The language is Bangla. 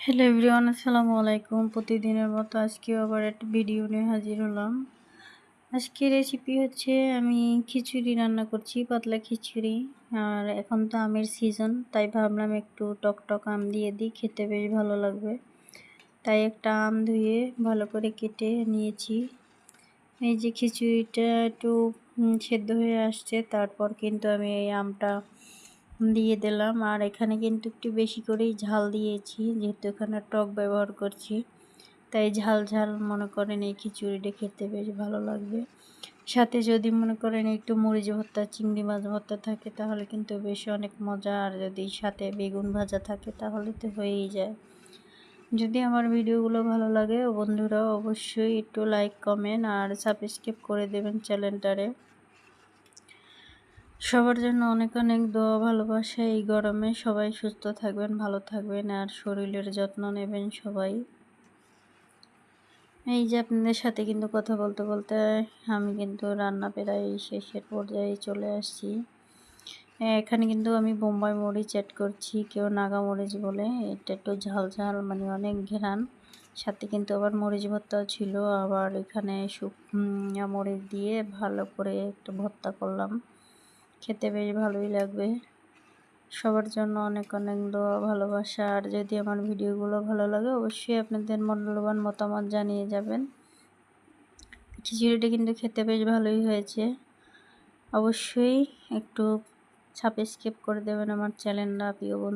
হ্যালো এভরিওয়ান, আসসালামু আলাইকুম। প্রতিদিনের মতো আজকেও আবার একটা ভিডিও নিয়ে হাজির হলাম। আজকের রেসিপি হচ্ছে আমি খিচুড়ি রান্না করছি, পাতলা খিচুড়ি। আর এখন তো আমের সিজন, তাই ভাবলাম একটু টক আম দিয়ে দিই, খেতে বেশ ভালো লাগবে। তাই একটা আম ধুয়ে ভালো করে কেটে নিয়েছি। এই যে খিচুড়িটা একটু সেদ্ধ হয়ে আসছে, তারপর কিন্তু আমি এই আমটা দিয়ে দিলাম। আর এখানে কিন্তু একটু বেশি করেই ঝাল দিয়েছি, যেহেতু এখানে টক ব্যবহার করছি, তাই ঝাল ঝাল মনে করেন এই খিচুড়িটা খেতে বেশ ভালো লাগবে। সাথে যদি মনে করেন একটু মরিচ ভর্তা, চিংড়ি মাছ ভর্তা থাকে তাহলে কিন্তু বেশ অনেক মজা। আর যদি সাথে বেগুন ভাজা থাকে তাহলে তো হয়েই যায়। যদি আমার ভিডিওগুলো ভালো লাগে বন্ধুরা অবশ্যই একটু লাইক, কমেন্ট আর সাবস্ক্রাইব করে দেবেন চ্যানেলটারে। সবার জন্য অনেক অনেক দোয়া ভালোবাসা। এই গরমে সবাই সুস্থ থাকবেন, ভালো থাকবেন আর শরীরের যত্ন নেবেন সবাই। এই যে আপনাদের সাথে কিন্তু কথা বলতে বলতে আমি কিন্তু রান্না প্রায় শেষের পর্যায়ে চলে আসছি। এখানে কিন্তু আমি বোম্বাই মরিচ অ্যাড করছি, কেউ নাগা মরিচ বলে। এটা একটু ঝাল ঝাল, মানে অনেক ঘেরান। সাথে কিন্তু আবার মরিচ ভর্তাও ছিল। আবার এখানে শুকনো মরিচ দিয়ে ভালো করে একটু ভর্তা করলাম, খেতে বেশ ভালোই লাগবে। সবার জন্য অনেক অনেক দোয়া ভালোবাসা। আর যদি আমার ভিডিওগুলো ভালো লাগে অবশ্যই আপনাদের মূল্যবান মতামত জানিয়ে যাবেন। খিচুড়িটা কিন্তু খেতে বেশ ভালোই হয়েছে। অবশ্যই একটু সাবস্ক্রাইব করে দেবেন আমার চ্যানেলটা, প্রিয় বন্ধু।